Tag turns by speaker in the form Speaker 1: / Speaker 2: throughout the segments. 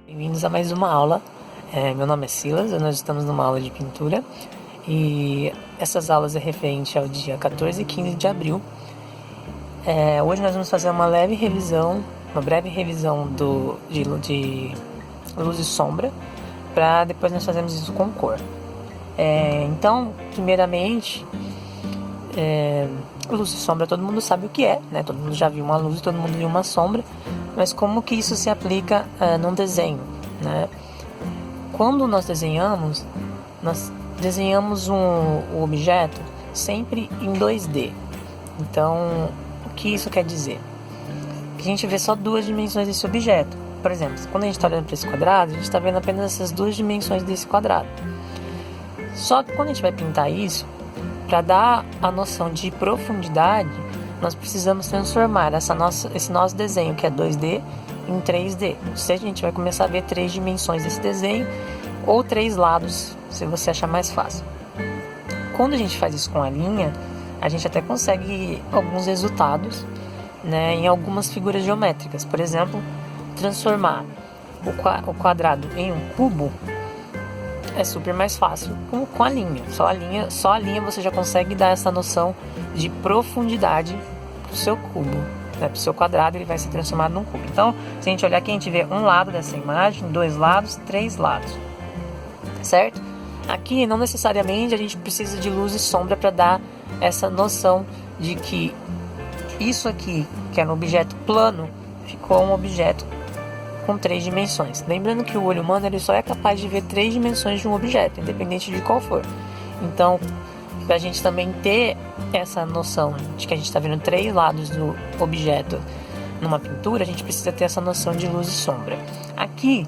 Speaker 1: Bem-vindos a mais uma aula. Meu nome é Silas, nós estamos numa aula de pintura e essas aulas é referente ao dia 14 e 15 de abril. Hoje nós vamos fazer uma breve revisão de luz e sombra, para depois nós fazermos isso com cor. Então, primeiramente, luz e sombra todo mundo sabe o que é, né? Todo mundo já viu uma luz e todo mundo viu uma sombra, mas como que isso se aplica num desenho, né? Quando nós desenhamos um objeto sempre em 2D. Então, o que isso quer dizer? Que a gente vê só duas dimensões desse objeto. Por exemplo, quando a gente está olhando para esse quadrado, a gente está vendo apenas essas duas dimensões desse quadrado. Só que quando a gente vai pintar isso, para dar a noção de profundidade, nós precisamos transformar esse nosso desenho, que é 2D, em 3D. Ou seja, a gente vai começar a ver 3 dimensões desse desenho, ou 3 lados, se você achar mais fácil. Quando a gente faz isso com a linha, a gente até consegue alguns resultados, né, em algumas figuras geométricas. Por exemplo, transformar o quadrado em um cubo é super mais fácil com a linha. Só a linha você já consegue dar essa noção de profundidade para o seu cubo, né? Para o seu quadrado ele vai ser transformado num cubo. Então, se a gente olhar aqui, a gente vê um lado dessa imagem, 2 lados, 3 lados, certo? Aqui não necessariamente a gente precisa de luz e sombra para dar essa noção de que isso aqui, que era um objeto plano, ficou um objeto com 3 dimensões. Lembrando que o olho humano ele só é capaz de ver 3 dimensões de um objeto, independente de qual for. Então, para a gente também ter essa noção de que a gente está vendo 3 lados do objeto numa pintura, a gente precisa ter essa noção de luz e sombra. Aqui,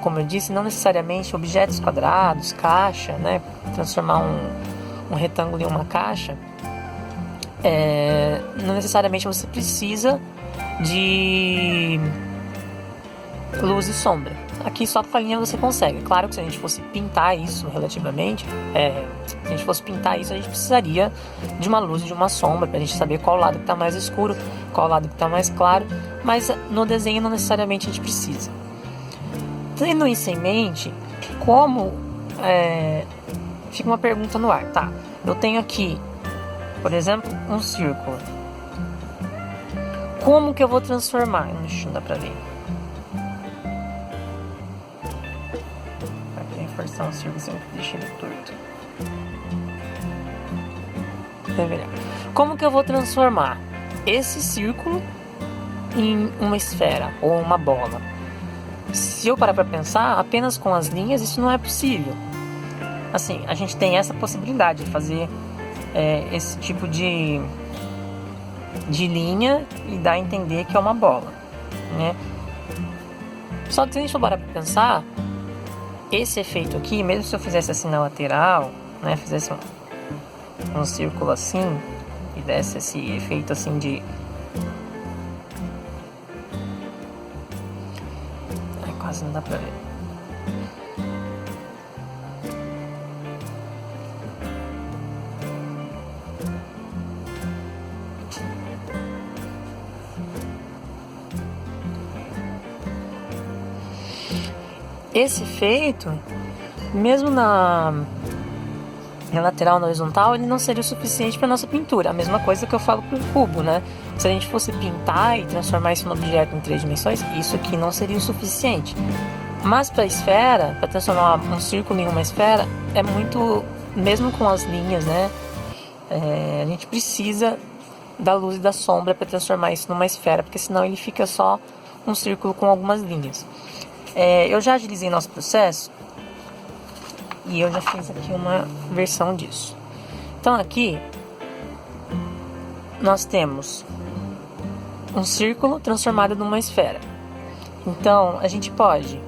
Speaker 1: como eu disse, não necessariamente objetos quadrados, caixa, né? Transformar um retângulo em uma caixa, não necessariamente você precisa de luz e sombra. Aqui só com a linha você consegue. Claro que se a gente fosse pintar isso relativamente, se a gente fosse pintar isso, a gente precisaria de uma luz e de uma sombra para a gente saber qual lado que está mais escuro, qual lado que está mais claro, mas no desenho não necessariamente a gente precisa. Tendo isso em mente, fica uma pergunta no ar, tá? Eu tenho aqui, por exemplo, um círculo. Como que eu vou transformar? Não dá pra ver. Pra reforçar um círculo, sempre deixa ele torto. Como que eu vou transformar esse círculo em uma esfera ou uma bola? Se eu parar pra pensar, apenas com as linhas isso não é possível. Assim, a gente tem essa possibilidade de fazer esse tipo de linha e dar a entender que é uma bola, né? Só que se a gente for parar pra pensar, esse efeito aqui, mesmo se eu fizesse assim na lateral, né, fizesse um círculo assim e desse esse efeito assim de... quase não dá pra ver. Esse efeito, mesmo na lateral, na horizontal, ele não seria o suficiente para nossa pintura. A mesma coisa que eu falo para o cubo, né? Se a gente fosse pintar e transformar isso num objeto em 3 dimensões, isso aqui não seria o suficiente. Mas para a esfera, para transformar um círculo em uma esfera, é muito, mesmo com as linhas, né? A gente precisa da luz e da sombra para transformar isso numa esfera, porque senão ele fica só um círculo com algumas linhas. Eu já agilizei nosso processo e eu já fiz aqui uma versão disso. Então aqui nós temos um círculo transformado numa esfera. Então a gente pode,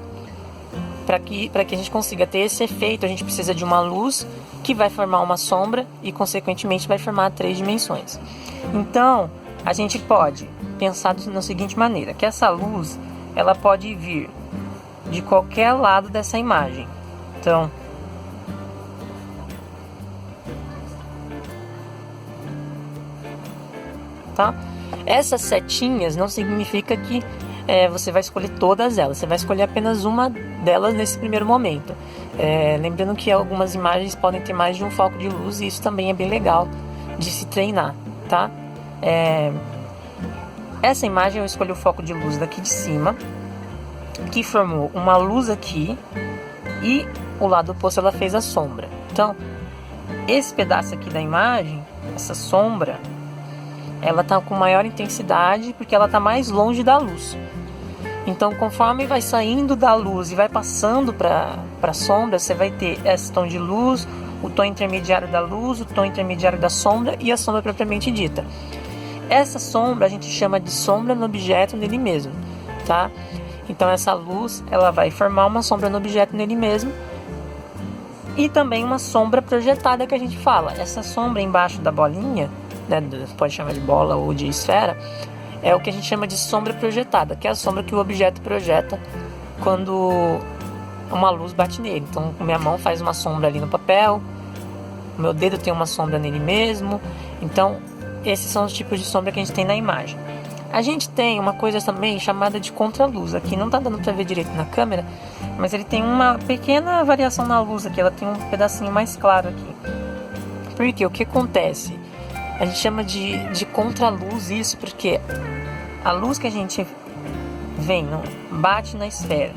Speaker 1: para que a gente consiga ter esse efeito, a gente precisa de uma luz que vai formar uma sombra e consequentemente vai formar 3 dimensões. Então a gente pode pensar da seguinte maneira, que essa luz ela pode vir de qualquer lado dessa imagem. Então, tá? Essas setinhas não significa que você vai escolher todas elas. Você vai escolher apenas uma delas nesse primeiro momento. Lembrando que algumas imagens podem ter mais de um foco de luz, e isso também é bem legal de se treinar, tá? Essa imagem eu escolhi o foco de luz daqui de cima, que formou uma luz aqui, e o lado oposto ela fez a sombra. Então, esse pedaço aqui da imagem, essa sombra, ela tá com maior intensidade porque ela tá mais longe da luz. Então, conforme vai saindo da luz e vai passando para a sombra, você vai ter esse tom de luz, o tom intermediário da luz, o tom intermediário da sombra e a sombra propriamente dita. Essa sombra a gente chama de sombra no objeto nele mesmo, tá? Então, essa luz, ela vai formar uma sombra no objeto nele mesmo, e também uma sombra projetada que a gente fala. Essa sombra embaixo da bolinha, né, pode chamar de bola ou de esfera, é o que a gente chama de sombra projetada, que é a sombra que o objeto projeta quando uma luz bate nele. Então, minha mão faz uma sombra ali no papel, o meu dedo tem uma sombra nele mesmo. Então, esses são os tipos de sombra que a gente tem na imagem. A gente tem uma coisa também chamada de contraluz. Aqui não tá dando para ver direito na câmera, mas ele tem uma pequena variação na luz aqui. Ela tem um pedacinho mais claro aqui. Porque o que acontece? A gente chama de contraluz isso porque a luz que a gente vem bate na esfera.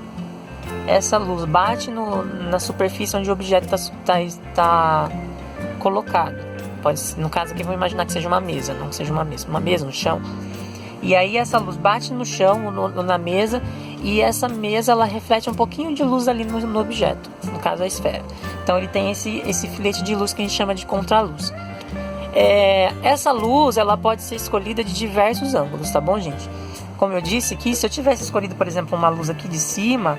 Speaker 1: Essa luz bate na superfície onde o objeto está colocado. No caso aqui, vamos imaginar que seja uma mesa, não seja uma mesa no chão. E aí essa luz bate no chão, na mesa, e essa mesa ela reflete um pouquinho de luz ali no objeto, no caso a esfera. Então ele tem esse filete de luz que a gente chama de contraluz. Essa luz ela pode ser escolhida de diversos ângulos, tá bom, gente? Como eu disse aqui, se eu tivesse escolhido, por exemplo, uma luz aqui de cima,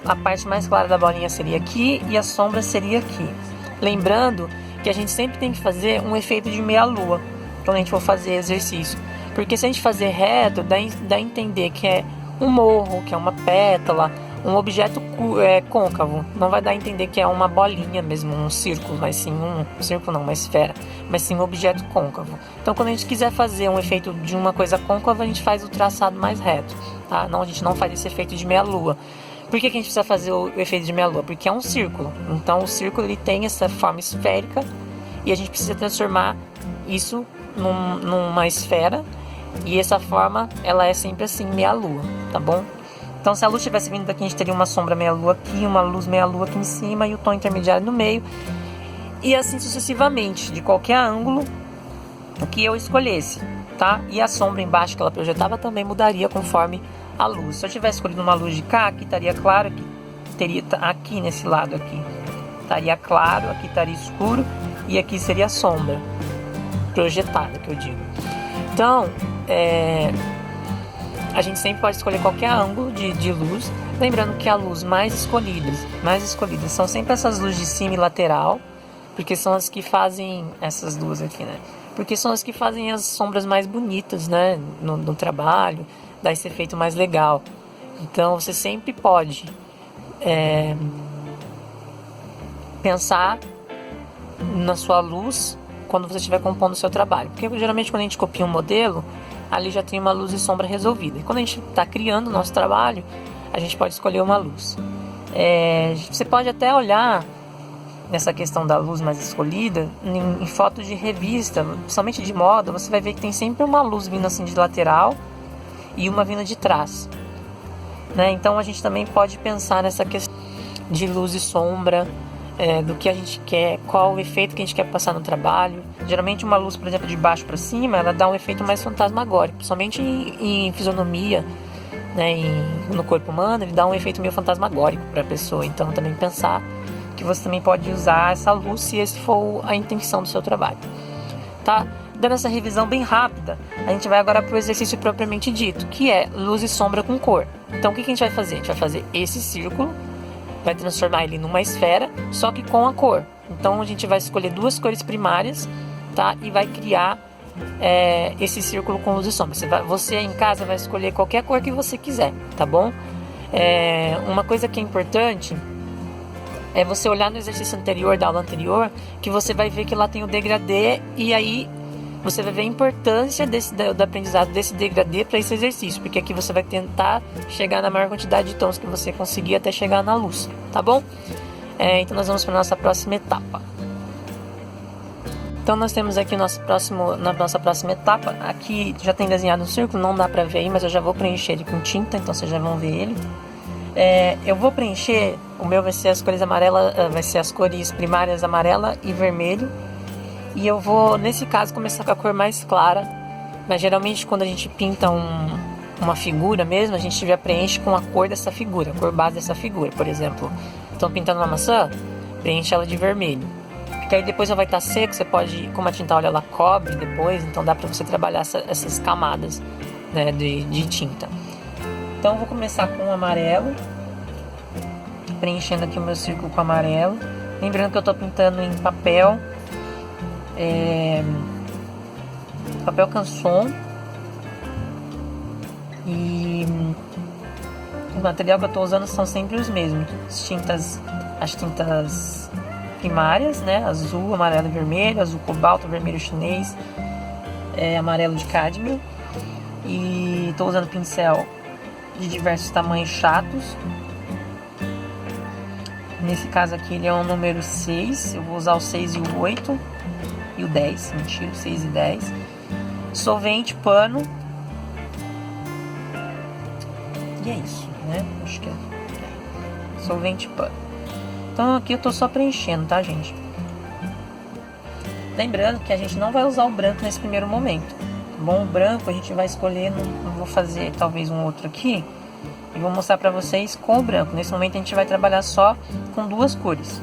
Speaker 1: a parte mais clara da bolinha seria aqui e a sombra seria aqui. Lembrando que a gente sempre tem que fazer um efeito de meia-lua quando a gente for fazer exercício. Porque se a gente fazer reto, dá a entender que é um morro, que é uma pétala, um objeto côncavo. Não vai dar a entender que é uma bolinha mesmo, um círculo, mas sim um círculo não, uma esfera, mas sim um objeto côncavo. Então, quando a gente quiser fazer um efeito de uma coisa côncava, a gente faz o traçado mais reto, tá? Não, a gente não faz esse efeito de meia-lua. Por que a gente precisa fazer o efeito de meia-lua? Porque é um círculo. Então, o círculo ele tem essa forma esférica e a gente precisa transformar isso numa esfera. E essa forma, ela é sempre assim, meia-lua, tá bom? Então, se a luz tivesse vindo daqui, a gente teria uma sombra meia-lua aqui, uma luz meia-lua aqui em cima e o tom intermediário no meio. E assim sucessivamente, de qualquer ângulo que eu escolhesse, tá? E a sombra embaixo que ela projetava também mudaria conforme a luz. Se eu tivesse escolhido uma luz de cá, aqui estaria claro, aqui teria aqui nesse lado aqui estaria claro, aqui estaria escuro e aqui seria a sombra projetada, que eu digo. Então, a gente sempre pode escolher qualquer ângulo de luz, lembrando que a luz mais escolhidas são sempre essas luzes de cima e lateral, porque são as que fazem, essas duas aqui, né? Porque são as que fazem as sombras mais bonitas, né? No trabalho, dá esse efeito mais legal. Então, você sempre pode pensar na sua luz quando você estiver compondo o seu trabalho. Porque geralmente quando a gente copia um modelo, ali já tem uma luz e sombra resolvida. E quando a gente está criando o nosso trabalho, a gente pode escolher uma luz. Você pode até olhar nessa questão da luz mais escolhida em fotos de revista, principalmente de moda, você vai ver que tem sempre uma luz vindo assim de lateral e uma vindo de trás, né? Então a gente também pode pensar nessa questão de luz e sombra, do que a gente quer, qual o efeito que a gente quer passar no trabalho. Geralmente uma luz, por exemplo, de baixo para cima, ela dá um efeito mais fantasmagórico, principalmente em fisionomia, né? No corpo humano, ele dá um efeito meio fantasmagórico para a pessoa. Então também pensar que você também pode usar essa luz se esse for a intenção do seu trabalho, tá? Dando essa revisão bem rápida, a gente vai agora para o exercício propriamente dito, que é luz e sombra com cor. Então o que a gente vai fazer? A gente vai fazer esse círculo, vai transformar ele numa esfera, só que com a cor. Então a gente vai escolher duas cores primárias, tá? E vai criar esse círculo com luz e sombra. Você em casa vai escolher qualquer cor que você quiser, tá bom? Uma coisa que é importante é você olhar no exercício anterior, da aula anterior, que você vai ver que lá tem o degradê, e aí você vai ver a importância do aprendizado desse degradê para esse exercício, porque aqui você vai tentar chegar na maior quantidade de tons que você conseguir até chegar na luz, tá bom? Então nós vamos para a nossa próxima etapa. Então nós temos aqui na nossa próxima etapa, aqui já tem desenhado um círculo, não dá pra ver aí, mas eu já vou preencher ele com tinta, então vocês já vão ver ele. Eu vou preencher, o meu vai ser as cores amarelas, vai ser as cores primárias amarela e vermelho. E eu vou, nesse caso, começar com a cor mais clara, mas geralmente quando a gente pinta uma figura mesmo, a gente já preenche com a cor dessa figura, a cor base dessa figura. Por exemplo, estão pintando uma maçã, preenche ela de vermelho. Porque aí depois ela vai estar seco, você pode, como a tinta óleo ela cobre depois, então dá pra você trabalhar essas camadas, né, de tinta. Então eu vou começar com o amarelo, preenchendo aqui o meu círculo com amarelo. Lembrando que eu tô pintando em papel canson, e o material que eu tô usando são sempre os mesmos, as tintas primárias, né, azul, amarelo e vermelho, azul cobalto, vermelho chinês, amarelo de cádmio, e tô usando pincel de diversos tamanhos chatos. Nesse caso aqui ele é o número 6, eu vou usar o 6 e o 8 e o 10, mentira, o 6 e 10. Solvente, pano. E é isso, né? Acho que é. Solvente, pano. Então aqui eu tô só preenchendo, tá, gente? Lembrando que a gente não vai usar o branco nesse primeiro momento. Tá bom? O branco a gente vai escolher, não vou fazer talvez um outro aqui. E vou mostrar pra vocês com o branco. Nesse momento a gente vai trabalhar só com duas cores.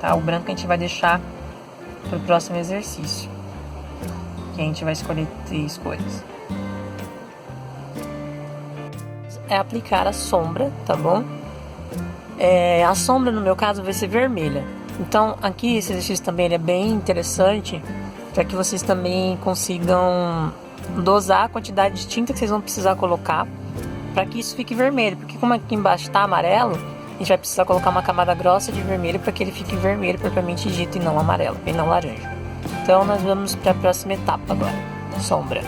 Speaker 1: Tá? O branco a gente vai deixar pro próximo exercício. Que a gente vai escolher 3 cores. É aplicar a sombra, tá bom? A sombra no meu caso vai ser vermelha. Então aqui esse exercício também ele é bem interessante para que vocês também consigam dosar a quantidade de tinta que vocês vão precisar colocar para que isso fique vermelho, porque como aqui embaixo está amarelo, a gente vai precisar colocar uma camada grossa de vermelho para que ele fique vermelho propriamente dito e não amarelo, e não laranja. Então nós vamos para a próxima etapa agora, sombra.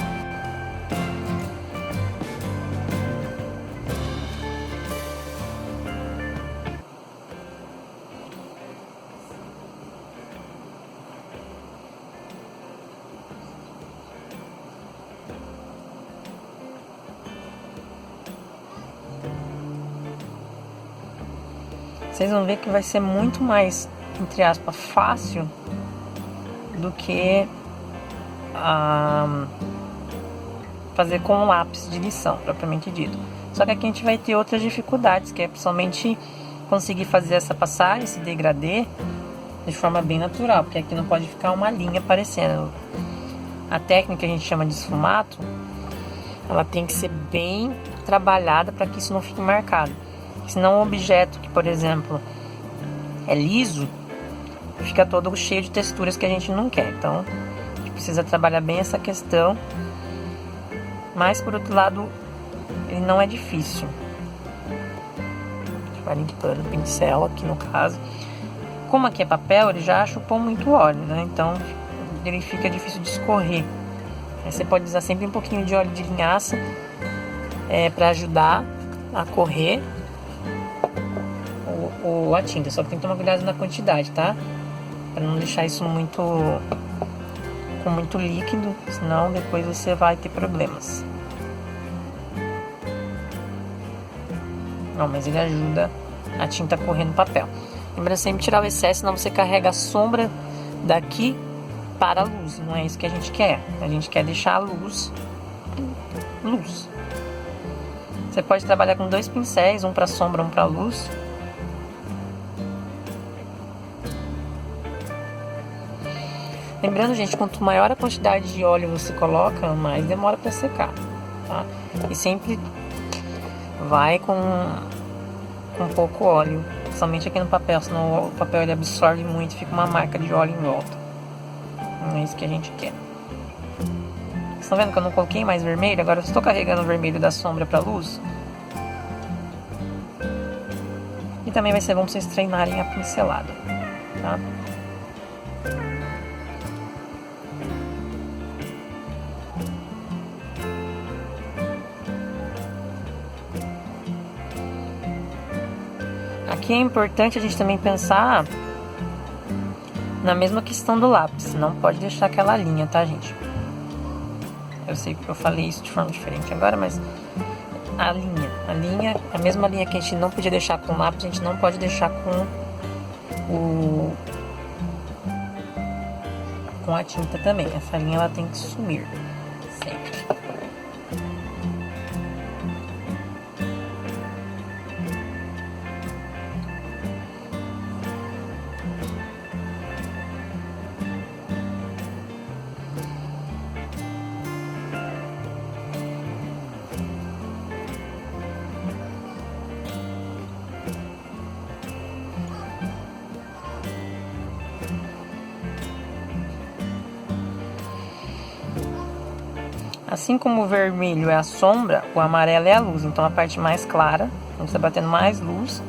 Speaker 1: Vocês vão ver que vai ser muito mais, entre aspas, fácil do que fazer com um lápis de lição, propriamente dito. Só que aqui a gente vai ter outras dificuldades, que é principalmente conseguir fazer essa passagem, esse degradê, de forma bem natural, porque aqui não pode ficar uma linha aparecendo. A técnica que a gente chama de esfumato, ela tem que ser bem trabalhada para que isso não fique marcado. Senão um objeto que, por exemplo, é liso, fica todo cheio de texturas que a gente não quer. Então, a gente precisa trabalhar bem essa questão. Mas, por outro lado, ele não é difícil. A gente vai limpando o pincel aqui no caso. Como aqui é papel, ele já chupou muito óleo, né? Então, ele fica difícil de escorrer. Aí você pode usar sempre um pouquinho de óleo de linhaça para ajudar a correr ou a tinta, só que tem que tomar cuidado na quantidade, tá? Para não deixar isso com muito líquido, senão depois você vai ter problemas. Não, mas ele ajuda a tinta a correr no papel. Lembra sempre tirar o excesso, senão você carrega a sombra daqui para a luz. Não é isso que a gente quer. A gente quer deixar a luz. Você pode trabalhar com 2 pincéis, um para sombra, um para luz. Lembrando, gente, quanto maior a quantidade de óleo você coloca, mais demora para secar, tá? E sempre vai com pouco óleo, somente aqui no papel, senão o papel ele absorve muito e fica uma marca de óleo em volta. Não é isso que a gente quer. Vocês estão vendo que eu não coloquei mais vermelho? Agora eu estou carregando o vermelho da sombra para a luz. E também vai ser bom vocês treinarem a pincelada, tá? Aqui é importante a gente também pensar na mesma questão do lápis. Não pode deixar aquela linha, tá, gente? Eu sei que eu falei isso de forma diferente agora, mas a mesma linha que a gente não podia deixar com o lápis, a gente não pode deixar com a tinta também. Essa linha ela tem que sumir sempre. Assim como o vermelho é a sombra, o amarelo é a luz. Então a parte mais clara, quando você está batendo mais luz,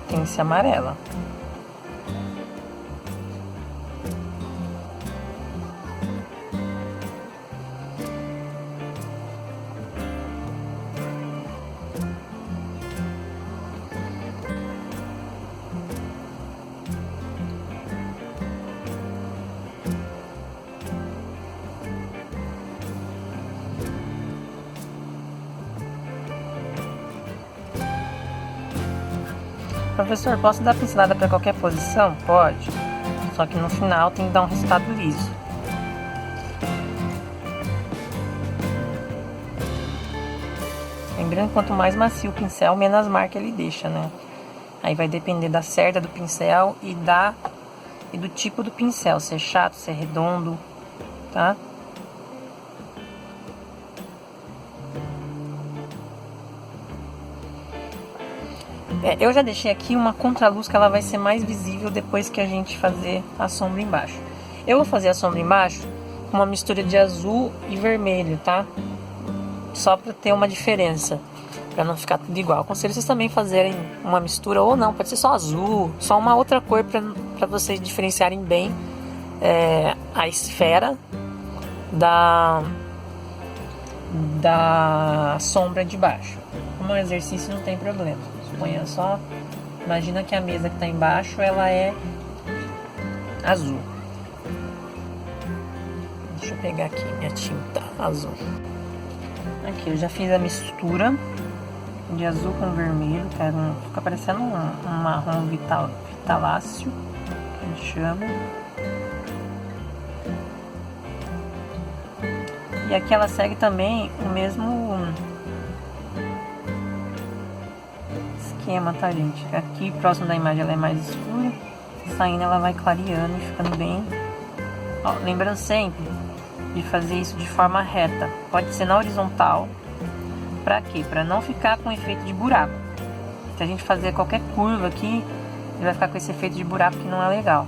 Speaker 1: tem que ser amarela. Professor, posso dar pincelada para qualquer posição? Pode. Só que no final tem que dar um resultado liso. Lembrando que quanto mais macio o pincel, menos marca ele deixa, né? Aí vai depender da cerda do pincel e do tipo do pincel. Se é chato, se é redondo, tá? Eu já deixei aqui uma contraluz que ela vai ser mais visível depois que a gente fazer a sombra embaixo. Eu vou fazer a sombra embaixo com uma mistura de azul e vermelho, tá? Só para ter uma diferença, para não ficar tudo igual. Aconselho vocês também fazerem uma mistura ou não, pode ser só azul, só uma outra cor para vocês diferenciarem bem a esfera da sombra de baixo. Como é um exercício, não tem problema. Suponha só, imagina que a mesa que está embaixo ela é azul. Deixa eu pegar aqui minha tinta azul. Aqui eu já fiz a mistura de azul com vermelho, fica parecendo um marrom vitaláceo, que a gente chama. E aqui ela segue também o mesmo esquema, tá, gente? Aqui próximo da imagem ela é mais escura, saindo ela vai clareando e ficando bem. Ó, lembrando sempre de fazer isso de forma reta, pode ser na horizontal. Pra quê? Pra não ficar com efeito de buraco. Se a gente fazer qualquer curva aqui, ele vai ficar com esse efeito de buraco que não é legal.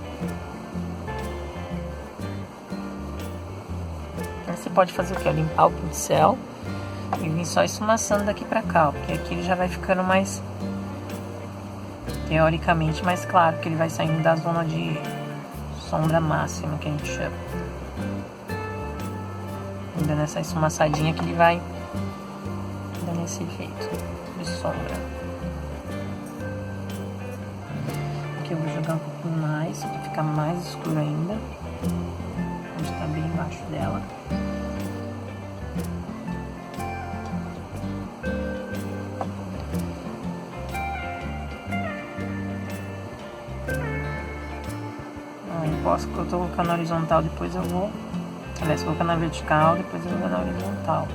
Speaker 1: Aí você pode fazer o que? Limpar o pincel e vir só esfumaçando daqui pra cá, ó, porque aqui ele já vai ficando mais, teoricamente, mais claro, que ele vai saindo da zona de sombra máxima, que a gente chama. Dando essa esfumaçadinha que ele vai dando esse efeito de sombra. Aqui eu vou jogar um pouquinho mais, para ficar mais escuro ainda. Onde está bem embaixo dela. Que eu tô colocando na horizontal, depois eu vou, aliás, colocando na vertical, depois eu vou na horizontal,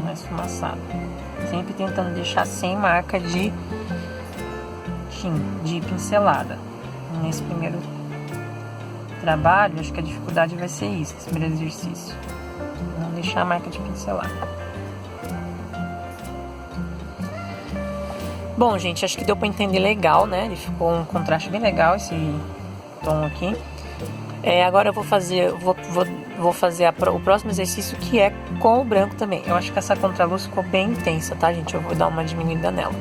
Speaker 1: mais esfumaçado, sempre tentando deixar sem marca de pincelada. Nesse primeiro trabalho, acho que a dificuldade vai ser isso, esse primeiro exercício, não deixar a marca de pincelada. Bom, gente, acho que deu pra entender legal, né? Ele ficou um contraste bem legal, esse tom aqui. Agora eu vou fazer o próximo exercício, que é com o branco também. Eu acho que essa contraluz ficou bem intensa, tá, gente? Eu vou dar uma diminuída nela.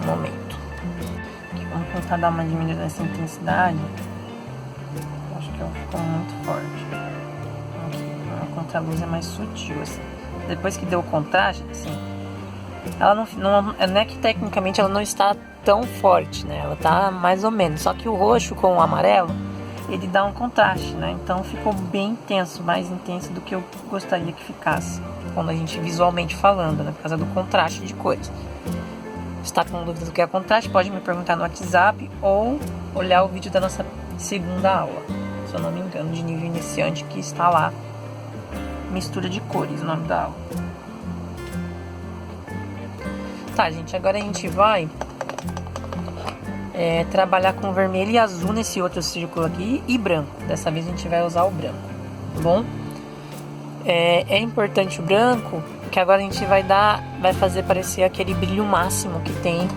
Speaker 1: Um momento. Aqui, vamos tentar dar uma diminuída nessa intensidade. Eu acho que ela ficou muito forte. Aqui, a contraluz é mais sutil, assim. Depois que deu o contraste, assim, ela não é que tecnicamente ela não está tão forte, né? Ela tá mais ou menos. Só que o roxo com o amarelo, ele dá um contraste, né? Então ficou bem intenso, mais intenso do que eu gostaria que ficasse, quando a gente visualmente falando, né? Por causa do contraste de cores. Se está com dúvidas do que é contraste, pode me perguntar no WhatsApp ou olhar o vídeo da nossa segunda aula, se eu não me engano, de nível iniciante, que está lá, mistura de cores, o nome da aula. Tá, gente, agora a gente vai trabalhar com vermelho e azul nesse outro círculo aqui e branco. Dessa vez a gente vai usar o branco, tá bom? É importante o branco, que agora a gente vai fazer parecer aquele brilho máximo que tem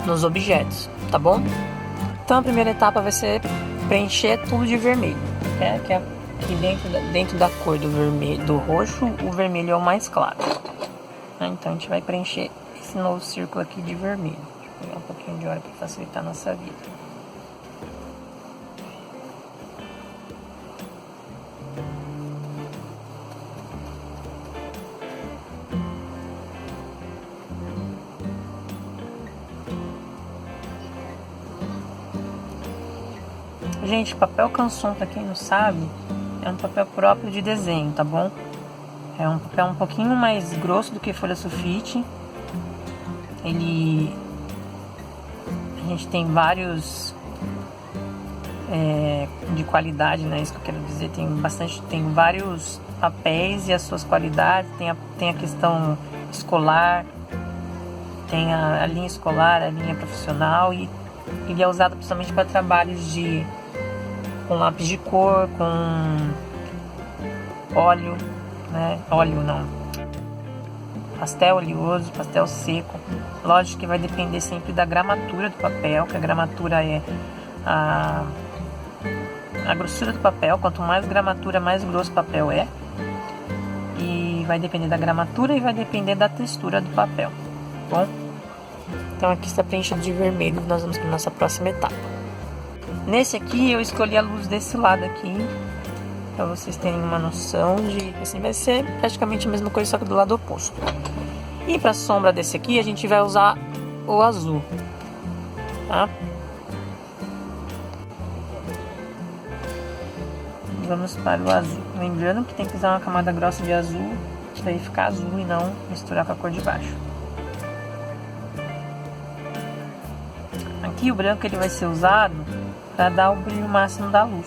Speaker 1: nos objetos, tá bom? Então a primeira etapa vai ser preencher tudo de vermelho, que aqui dentro da cor do vermelho, do roxo, o vermelho é o mais claro, né? Então a gente vai preencher esse novo círculo aqui de vermelho. Deixa eu pegar um pouquinho de hora para facilitar a nossa vida. Gente, papel canson, pra quem não sabe, é um papel próprio de desenho, tá bom? É um papel um pouquinho mais grosso do que folha sulfite. A gente tem vários de qualidade, né? Isso que eu quero dizer. Tem vários papéis e as suas qualidades. Tem a questão escolar, tem a linha escolar, a linha profissional, e ele é usado principalmente para trabalhos com lápis de cor, com óleo, né? Óleo não, pastel oleoso, pastel seco. Lógico que vai depender sempre da gramatura do papel, que a gramatura é a grossura do papel. Quanto mais gramatura, mais grosso o papel é. E vai depender da gramatura e vai depender da textura do papel, bom? Então aqui está preenchido de vermelho, nós vamos para a nossa próxima etapa. Nesse aqui eu escolhi a luz desse lado aqui, para vocês terem uma noção de assim vai ser praticamente a mesma coisa, só que do lado oposto. E para a sombra desse aqui a gente vai usar o azul, tá? Vamos para o azul, lembrando que tem que usar uma camada grossa de azul para ele ficar azul e não misturar com a cor de baixo. Aqui o branco ele vai ser usado para dar o brilho máximo da luz.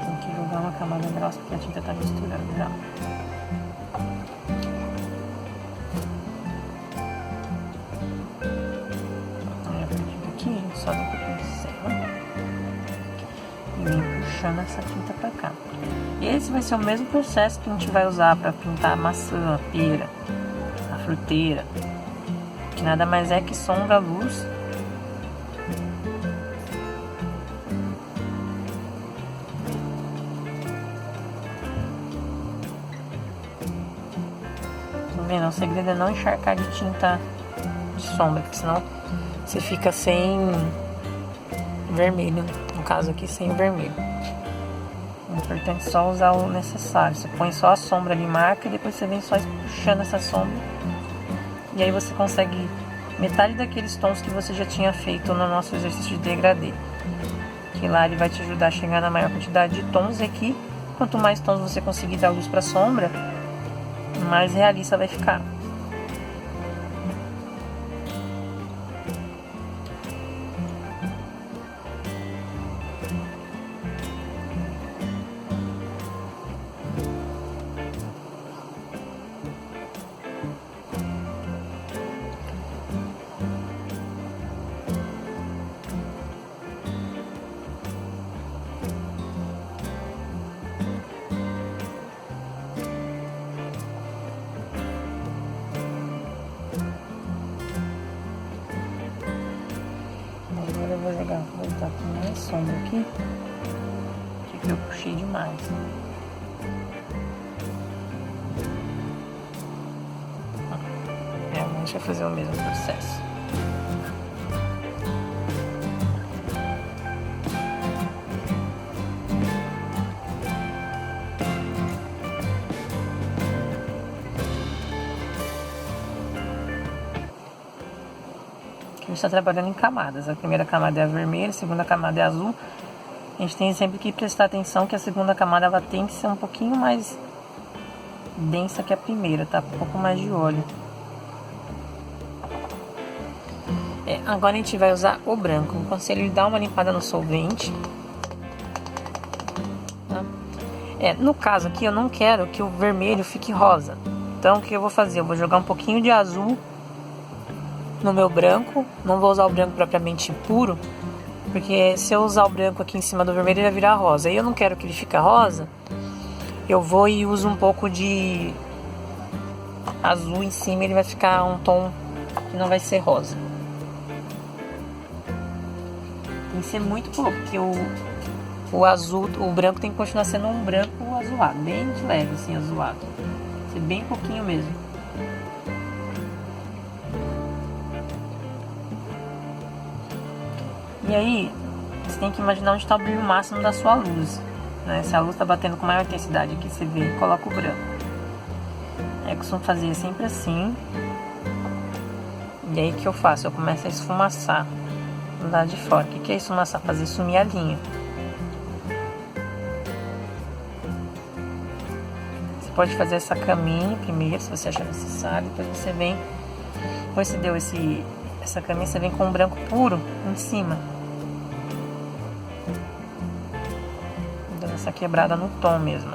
Speaker 1: Tem que jogar uma camada grossa porque a tinta está misturando já. Aqui a gente sobe um pouquinho de céu e vem puxando essa tinta para cá. Esse vai ser o mesmo processo que a gente vai usar para pintar a maçã, a pera, a fruteira, que nada mais é que sombra, luz. Tá vendo? O segredo é não encharcar de tinta de sombra, porque senão você fica sem vermelho, no caso aqui sem o vermelho. É importante só usar o necessário. Você põe só a sombra ali, marca, e depois você vem só puxando essa sombra. E aí você consegue metade daqueles tons que você já tinha feito no nosso exercício de degradê. Que lá ele vai te ajudar a chegar na maior quantidade de tons. E aqui, quanto mais tons você conseguir dar luz para a sombra, mais realista vai ficar. Agora eu vou voltar com mais sombra aqui, que eu puxei demais. Realmente vai fazer o mesmo processo. gente está trabalhando em camadas. A primeira camada é a vermelha, a segunda camada é a azul. A gente tem sempre que prestar atenção que a segunda camada ela tem que ser um pouquinho mais densa que a primeira, tá? Um pouco mais de óleo. Agora a gente vai usar o branco. Eu aconselho dar uma limpada no solvente. Tá? No caso aqui eu não quero que o vermelho fique rosa. Então o que eu vou fazer? Eu vou jogar um pouquinho de azul no meu branco. Não vou usar o branco propriamente puro, porque se eu usar o branco aqui em cima do vermelho ele vai virar rosa. E eu não quero que ele fique rosa. Eu vou e uso um pouco de azul em cima, ele vai ficar um tom que não vai ser rosa. Tem que ser muito pouco, porque o azul, o branco tem que continuar sendo um branco azulado, bem de leve assim, azulado. Ser bem pouquinho mesmo. E aí, você tem que imaginar onde está o brilho máximo da sua luz, né? Se a luz está batendo com maior intensidade aqui, você vê e coloca o branco. Eu costumo fazer sempre assim. E aí o que eu faço? Eu começo a esfumaçar do lado de fora. O que é esfumaçar? Fazer sumir a linha. Você pode fazer essa caminha primeiro, se você achar necessário. Depois você vem, depois você deu essa caminha, você vem com um branco puro em cima, dando essa quebrada no tom mesmo.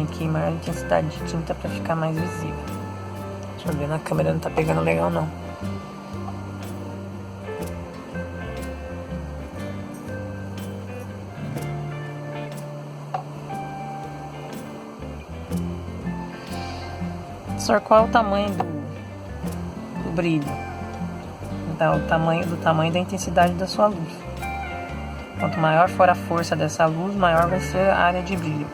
Speaker 1: Aqui maior intensidade de tinta para ficar mais visível. Deixa eu ver, na câmera não tá pegando legal não. Só qual é o tamanho do brilho? Dá o tamanho da intensidade da sua luz. Quanto maior for a força dessa luz, maior vai ser a área de brilho.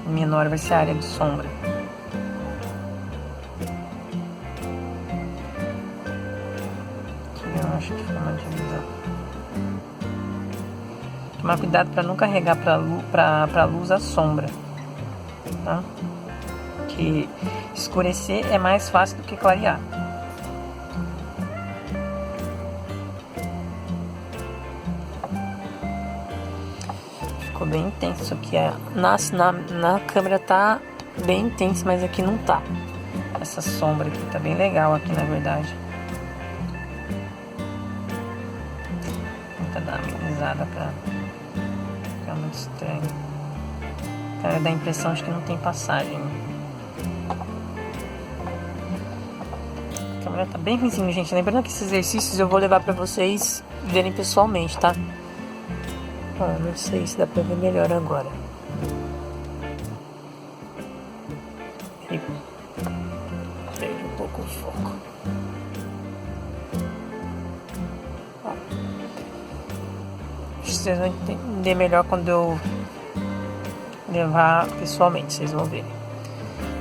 Speaker 1: Menor vai ser a área de sombra. Aqui eu acho que fica uma divisão. Tomar cuidado para não carregar para a luz a sombra, tá? Que escurecer é mais fácil do que clarear. Ficou bem intenso isso aqui. Na câmera tá bem intenso, mas aqui não tá. Essa sombra aqui tá bem legal aqui, na verdade. Vou tentar dar uma amenizada pra ficar muito estranho. Cara, dá a impressão de que não tem passagem. A câmera tá bem ruimzinho, gente. Lembrando que esses exercícios eu vou levar pra vocês verem pessoalmente, tá? Não sei se dá pra ver melhor agora. Ele perde um pouco o foco. Vocês vão entender melhor quando eu levar pessoalmente, vocês vão ver.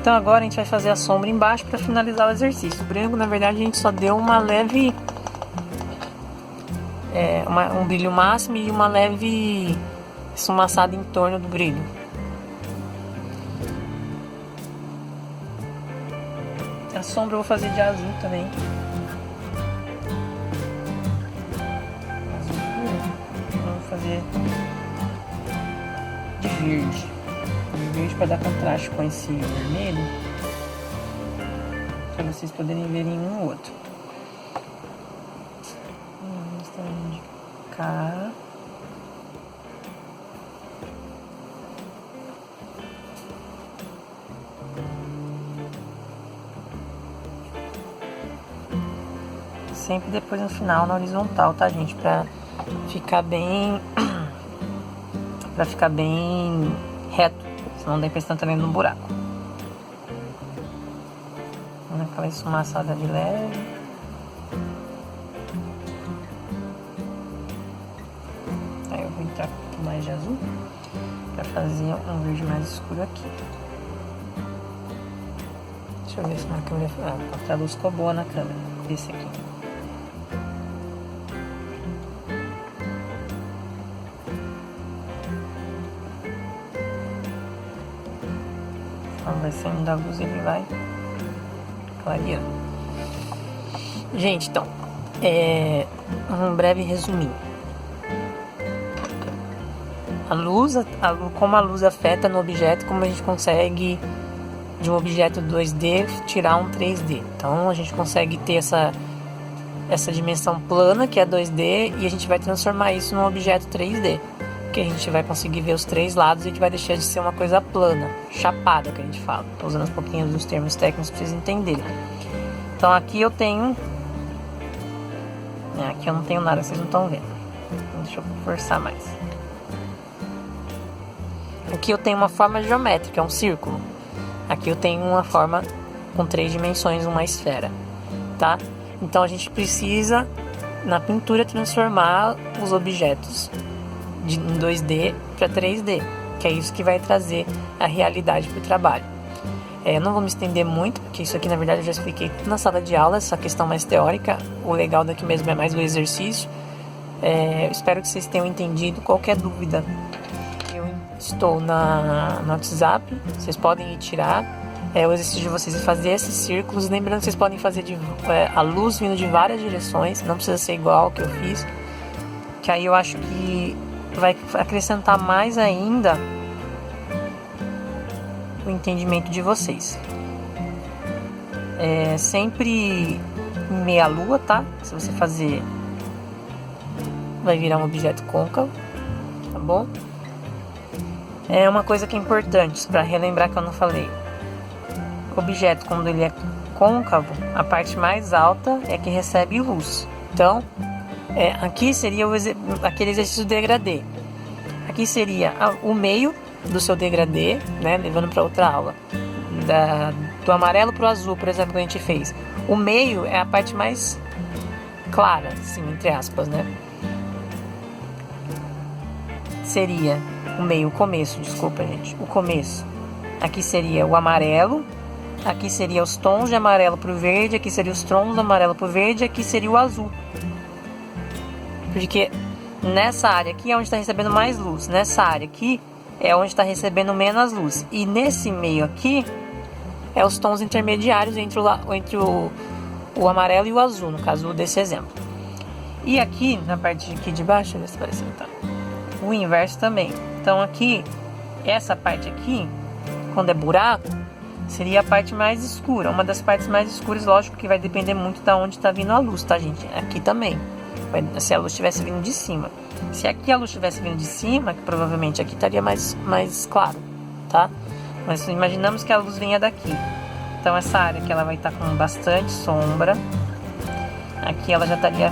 Speaker 1: Então agora a gente vai fazer a sombra embaixo para finalizar o exercício. O branco, na verdade, a gente só deu uma leve... um brilho máximo e uma leve esfumaçada em torno do brilho. A sombra eu vou fazer de azul também. Azul puro. Vamos fazer de verde. De verde para dar contraste com esse vermelho, para vocês poderem ver em um ou outro. Cá. Sempre depois no final na horizontal, tá, gente? Pra ficar bem reto, senão dá a impressão também no buraco. Aquela esfumaçada de leve. Entrar um pouco mais de azul para fazer um verde mais escuro aqui. Deixa eu ver se na câmera a luz ficou boa na câmera. Esse aqui. vai saindo da luz, ele vai clareando. Gente, então, um breve resuminho. Como a luz afeta no objeto, como a gente consegue de um objeto 2D tirar um 3D. Então a gente consegue ter essa dimensão plana que é 2D e a gente vai transformar isso num objeto 3D, que a gente vai conseguir ver os três lados e a gente vai deixar de ser uma coisa plana, chapada, que a gente fala. Estou usando um pouquinho dos termos técnicos para vocês entenderem. Então aqui eu tenho, aqui eu não tenho nada, vocês não estão vendo. Deixa eu forçar mais. Aqui eu tenho uma forma geométrica, é um círculo. Aqui eu tenho uma forma com 3 dimensões, uma esfera, tá? Então a gente precisa, na pintura, transformar os objetos em 2D para 3D, que é isso que vai trazer a realidade para o trabalho. Eu não vou me estender muito, porque isso aqui na verdade eu já expliquei na sala de aula, essa questão mais teórica. O legal daqui mesmo é mais o exercício. Eu espero que vocês tenham entendido. Qualquer dúvida, eu estou no WhatsApp, vocês podem ir tirar. O exercício de vocês é fazer esses círculos. Lembrando que vocês podem fazer a luz vindo de várias direções, não precisa ser igual ao que eu fiz, que aí eu acho que vai acrescentar mais ainda o entendimento de vocês. Sempre meia lua, tá? Se você fazer, vai virar um objeto côncavo, tá bom? Uma coisa que é importante para relembrar que eu não falei: o objeto, quando ele é côncavo, a parte mais alta é que recebe luz. Então aqui seria aquele exercício degradê. Aqui seria o meio do seu degradê, né, levando para outra aula, do amarelo para o azul, por exemplo, que a gente fez. O meio é a parte mais clara, assim, entre aspas, né? Seria o meio, o começo, desculpa, gente, o começo. Aqui seria o amarelo, aqui seria os tons de amarelo para o verde, aqui seria os tons do amarelo para o verde, aqui seria o azul. Porque nessa área aqui é onde está recebendo mais luz, nessa área aqui é onde está recebendo menos luz, e nesse meio aqui é os tons intermediários entre o amarelo e o azul, no caso desse exemplo. E aqui na parte aqui de baixo, deixa eu ver se apareceu, tá? O inverso também. Então aqui, essa parte aqui, quando é buraco, seria a parte mais escura, uma das partes mais escuras. Lógico que vai depender muito de onde está vindo a luz, tá, gente? Aqui também, se a luz estivesse vindo de cima. Se aqui a luz estivesse vindo de cima, que provavelmente aqui estaria mais claro, tá? Mas imaginamos que a luz venha daqui. Então essa área aqui ela vai estar com bastante sombra. Aqui ela já estaria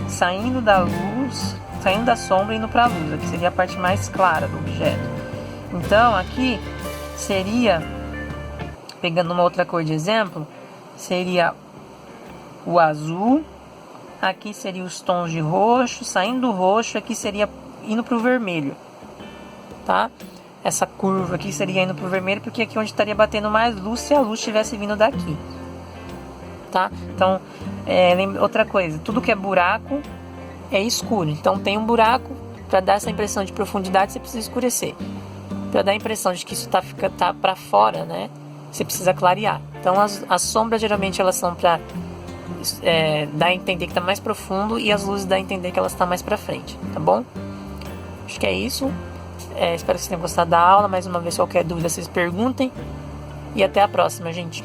Speaker 1: saindo da luz, saindo da sombra e indo para a luz. Aqui seria a parte mais clara do objeto. Então aqui seria, pegando uma outra cor de exemplo, seria o azul. Aqui seria os tons de roxo, saindo do roxo, aqui seria indo para o vermelho, tá? Essa curva aqui seria indo para o vermelho, porque aqui é onde estaria batendo mais luz se a luz estivesse vindo daqui, tá? Então, outra coisa, tudo que é buraco é escuro. Então tem um buraco, para dar essa impressão de profundidade você precisa escurecer. Para dar a impressão de que isso tá para fora, né? Você precisa clarear. Então as sombras geralmente elas são para dá a entender que está mais profundo, e as luzes dá a entender que elas estão mais para frente, tá bom? Acho que é isso. Espero que vocês tenham gostado da aula. Mais uma vez, qualquer dúvida vocês perguntem, e até a próxima, gente.